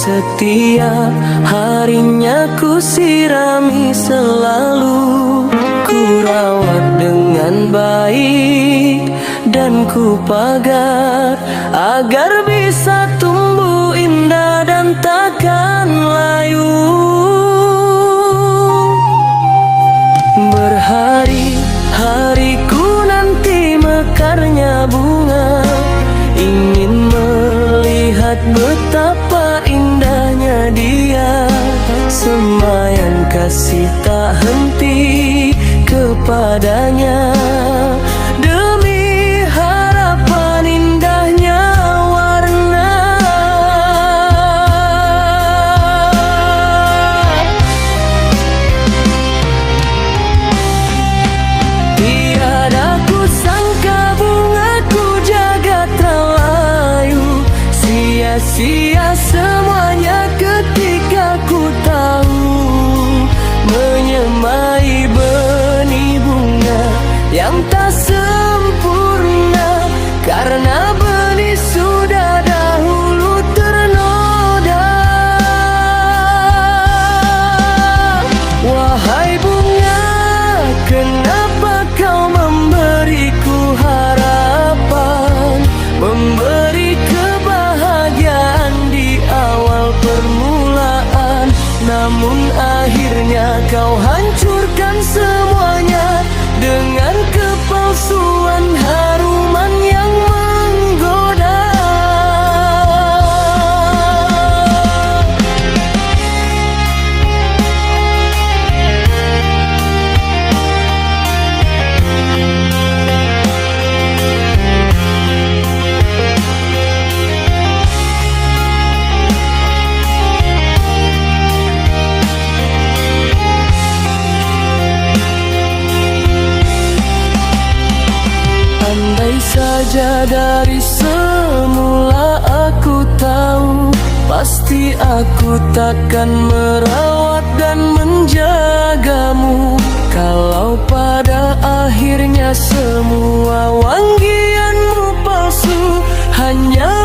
setiap harinya ku sirami selalu, ku rawat dengan baik dan ku pagar agar bisa tumbuh indah dan takkan layu. Berhari-hari ku nanti mekarnya bunga, ingin melihat betapa indahnya dia. Semaian kasih tak henti kepadanya, demi harapan indahnya warna. Tiada ku sangka bungaku jaga terlayu, sia-sia semuanya ketika ku tahu menyemai benih bunga yang tak sempurna, karena benih sudah dahulu ternoda. Wahai bunga, kenapa kau memberiku harapan, memberi kebahagiaan di awal permulaan, namun akhirnya kau hancurkan semuanya dengan kepalsuan haruman yang menggoda. Andai saja dari semula aku tahu, pasti aku takkan merawat dan menjagamu. Kalau pada akhirnya semua wanggianmu palsu, hanya